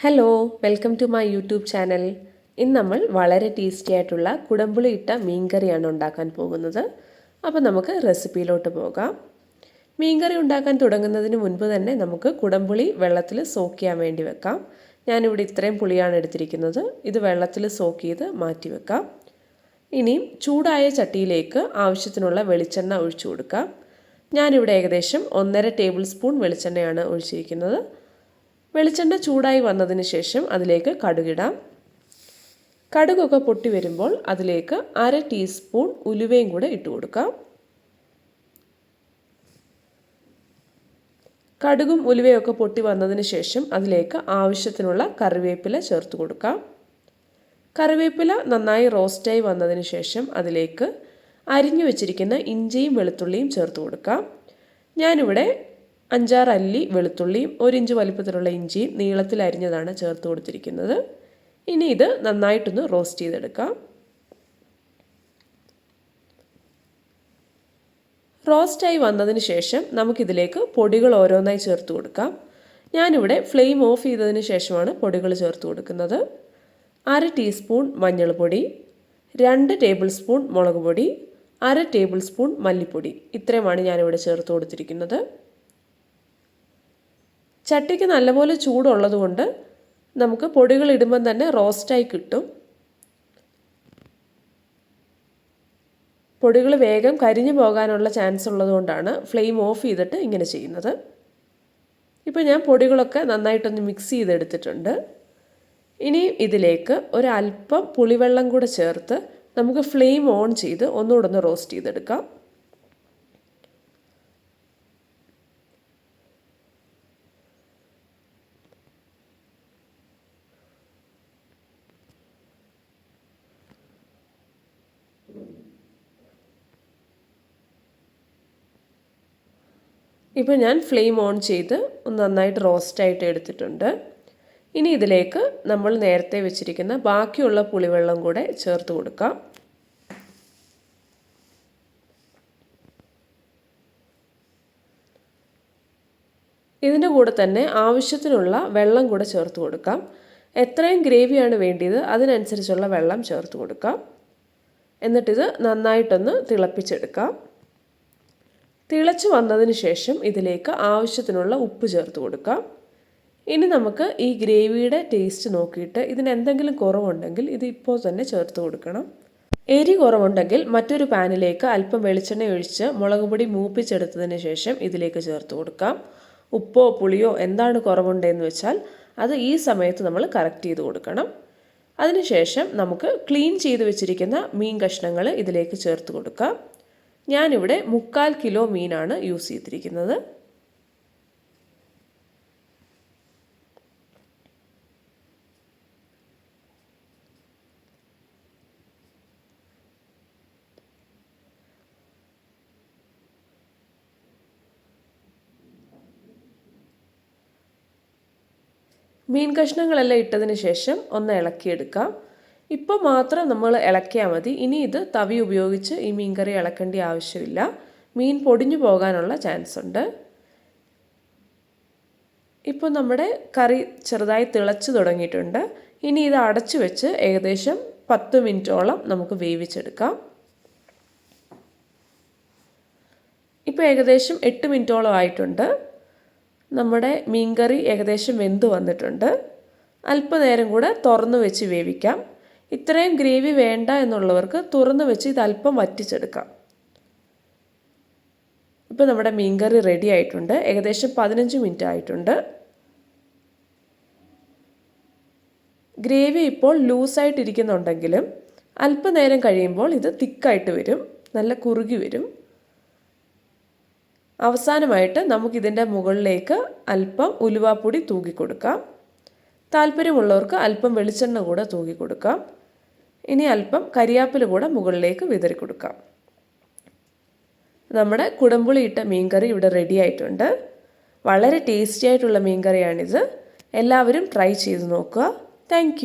Hello, welcome to my YouTube channel. ഇന്ന് നമ്മൾ വളരെ ടേസ്റ്റി ആയിട്ടുള്ള കുടംപുളി ഇട്ട മീൻകറിയാണ് ഉണ്ടാക്കാൻ പോകുന്നത്. അപ്പോൾ നമുക്ക് റെസിപ്പിയിലോട്ട് പോകാം. മീൻകറി ഉണ്ടാക്കാൻ തുടങ്ങുന്നതിന് മുൻപ് തന്നെ നമുക്ക് കുടംപുളി വെള്ളത്തിൽ സോക്ക് ചെയ്യാൻ വേണ്ടി വെക്കാം. ഞാനിവിടെ ഇത്രയും പുളിയാണ് എടുത്തിരിക്കുന്നത്. ഇത് വെള്ളത്തിൽ സോക്ക് ചെയ്ത് മാറ്റി വെക്കാം. ഇനിയും ചൂടായ ചട്ടിയിലേക്ക് ആവശ്യത്തിനുള്ള വെളിച്ചെണ്ണ ഒഴിച്ചു കൊടുക്കാം. ഞാനിവിടെ ഏകദേശം 1.5 ടേബിൾ സ്പൂൺ വെളിച്ചെണ്ണയാണ് ഒഴിച്ചിരിക്കുന്നത്. വെളിച്ചെണ്ണ ചൂടായി വന്നതിന് ശേഷം അതിലേക്ക് കടുകിടാം. കടുകൊക്കെ പൊട്ടി വരുമ്പോൾ അതിലേക്ക് 1/2 ടീസ്പൂൺ ഉലുവയും കൂടെ ഇട്ട് കൊടുക്കാം. കടുകും ഉലുവയൊക്കെ പൊട്ടി വന്നതിന് ശേഷം അതിലേക്ക് ആവശ്യത്തിനുള്ള കറിവേപ്പില ചേർത്ത് കൊടുക്കാം. കറിവേപ്പില നന്നായി റോസ്റ്റായി വന്നതിന് ശേഷം അതിലേക്ക് അരിഞ്ഞു വെച്ചിരിക്കുന്ന ഇഞ്ചിയും വെളുത്തുള്ളിയും ചേർത്ത് കൊടുക്കാം. ഞാനിവിടെ 5-6 അല്ലി വെളുത്തുള്ളിയും 1 ഇഞ്ച് വലിപ്പത്തിലുള്ള ഇഞ്ചിയും നീളത്തിൽ അരിഞ്ഞതാണ് ചേർത്ത് കൊടുത്തിരിക്കുന്നത്. ഇനി ഇത് നന്നായിട്ടൊന്ന് റോസ്റ്റ് ചെയ്തെടുക്കാം. റോസ്റ്റായി വന്നതിന് ശേഷം നമുക്കിതിലേക്ക് പൊടികൾ ഓരോന്നായി ചേർത്ത് കൊടുക്കാം. ഞാനിവിടെ ഫ്ലെയിം ഓഫ് ചെയ്തതിന് ശേഷമാണ് പൊടികൾ ചേർത്ത് കൊടുക്കുന്നത്. 1/2 ടീസ്പൂൺ മഞ്ഞൾപ്പൊടി, 2 ടേബിൾ സ്പൂൺ മുളക് പൊടി, 1/2 ടേബിൾ സ്പൂൺ മല്ലിപ്പൊടി, ഇത്രയുമാണ് ഞാനിവിടെ ചേർത്ത് കൊടുത്തിരിക്കുന്നത്. ചട്ടിക്ക് നല്ലപോലെ ചൂടുള്ളത് കൊണ്ട് നമുക്ക് പൊടികൾ ഇടുമ്പം തന്നെ റോസ്റ്റായി കിട്ടും. പൊടികൾ വേഗം കരിഞ്ഞു പോകാനുള്ള ചാൻസ് ഉള്ളതുകൊണ്ടാണ് ഫ്ലെയിം ഓഫ് ചെയ്തിട്ട് ഇങ്ങനെ ചെയ്യുന്നത്. ഇപ്പോൾ ഞാൻ പൊടികളൊക്കെ നന്നായിട്ടൊന്ന് മിക്സ് ചെയ്തെടുത്തിട്ടുണ്ട്. ഇനി ഇതിലേക്ക് ഒരല്പം പുളിവെള്ളം കൂടെ ചേർത്ത് നമുക്ക് ഫ്ലെയിം ഓൺ ചെയ്ത് ഒന്നുകൂടെ ഒന്ന് റോസ്റ്റ് ചെയ്തെടുക്കാം. ഇപ്പോൾ ഞാൻ ഫ്ലെയിം ഓൺ ചെയ്ത് നന്നായിട്ട് റോസ്റ്റായിട്ട് എടുത്തിട്ടുണ്ട്. ഇനി ഇതിലേക്ക് നമ്മൾ നേരത്തെ വെച്ചിരിക്കുന്ന ബാക്കിയുള്ള പുളിവെള്ളം കൂടെ ചേർത്ത് കൊടുക്കാം. ഇതിൻ്റെ കൂടെ തന്നെ ആവശ്യത്തിനുള്ള വെള്ളം കൂടെ ചേർത്ത് കൊടുക്കാം. എത്രയും ഗ്രേവിയാണ് വേണ്ടിയത് അതിനനുസരിച്ചുള്ള വെള്ളം ചേർത്ത് കൊടുക്കാം. എന്നിട്ടിത് നന്നായിട്ടൊന്ന് തിളപ്പിച്ചെടുക്കാം. തിളച്ച് വന്നതിന് ശേഷം ഇതിലേക്ക് ആവശ്യത്തിനുള്ള ഉപ്പ് ചേർത്ത് കൊടുക്കാം. ഇനി നമുക്ക് ഈ ഗ്രേവിയുടെ ടേസ്റ്റ് നോക്കിയിട്ട് ഇതിന് എന്തെങ്കിലും കുറവുണ്ടെങ്കിൽ ഇത് ഇപ്പോൾ തന്നെ ചേർത്ത് കൊടുക്കണം. എരി കുറവുണ്ടെങ്കിൽ മറ്റൊരു പാനിലേക്ക് അല്പം വെളിച്ചെണ്ണ ഒഴിച്ച് മുളക് പൊടി മൂപ്പിച്ചെടുത്തതിന് ശേഷം ഇതിലേക്ക് ചേർത്ത് കൊടുക്കാം. ഉപ്പോ പുളിയോ എന്താണ് കുറവുണ്ടെന്ന് വെച്ചാൽ അത് ഈ സമയത്ത് നമ്മൾ കറക്റ്റ് ചെയ്ത് കൊടുക്കണം. അതിനുശേഷം നമുക്ക് ക്ലീൻ ചെയ്ത് വെച്ചിരിക്കുന്ന മീൻ കഷ്ണങ്ങൾ ഇതിലേക്ക് ചേർത്ത് കൊടുക്കാം. ഞാനിവിടെ 3/4 കിലോ മീനാണ് യൂസ് ചെയ്തിരിക്കുന്നത്. മീൻ കഷ്ണങ്ങളെല്ലാം ഇട്ടതിന് ശേഷം ഒന്ന് ഇളക്കിയെടുക്കാം. ഇപ്പോൾ മാത്രം നമ്മൾ ഇളക്കിയാൽ മതി. ഇനി ഇത് തവി ഉപയോഗിച്ച് ഈ മീൻ കറി ഇളക്കേണ്ട ആവശ്യമില്ല. മീൻ പൊടിഞ്ഞു പോകാനുള്ള ചാൻസ് ഉണ്ട്. ഇപ്പോൾ നമ്മുടെ കറി ചെറുതായി തിളച്ച് തുടങ്ങിയിട്ടുണ്ട്. ഇനി ഇത് അടച്ചു വെച്ച് ഏകദേശം 10 മിനിറ്റോളം നമുക്ക് വേവിച്ചെടുക്കാം. ഇപ്പോൾ ഏകദേശം 8 മിനിറ്റോളം ആയിട്ടുണ്ട്. നമ്മുടെ മീൻ കറി ഏകദേശം വെന്ത് വന്നിട്ടുണ്ട്. അല്പനേരം കൂടെ തുറന്നു വെച്ച് വേവിക്കാം. ഇത്രയും ഗ്രേവി വേണ്ട എന്നുള്ളവർക്ക് തുറന്നു വെച്ച് ഇത് അല്പം വറ്റിച്ചെടുക്കാം. ഇപ്പോൾ നമ്മുടെ മീൻ കറി റെഡി ആയിട്ടുണ്ട്. ഏകദേശം 15 മിനിറ്റ് ആയിട്ടുണ്ട്. ഗ്രേവി ഇപ്പോൾ ലൂസായിട്ടിരിക്കുന്നുണ്ടെങ്കിലും അല്പനേരം കഴിയുമ്പോൾ ഇത് തിക്കായിട്ട് വരും, നല്ല കുറുകി വരും. അവസാനമായിട്ട് നമുക്കിതിൻ്റെ മുകളിലേക്ക് അല്പം ഉലുവാപ്പൊടി തൂക്കി കൊടുക്കാം. താല്പര്യമുള്ളവർക്ക് അല്പം വെളിച്ചെണ്ണ കൂടെ തൂക്കി കൊടുക്കാം. ഇനി അല്പം കരിയാപ്പില കൂടെ മുകളിലേക്ക് വിതറി കൊടുക്കാം. നമ്മുടെ കുടംപുളി ഇട്ട മീൻകറി ഇവിടെ റെഡി ആയിട്ടുണ്ട്. വളരെ ടേസ്റ്റി ആയിട്ടുള്ള മീൻകറിയാണിത്. എല്ലാവരും ട്രൈ ചെയ്ത് നോക്കുക. താങ്ക്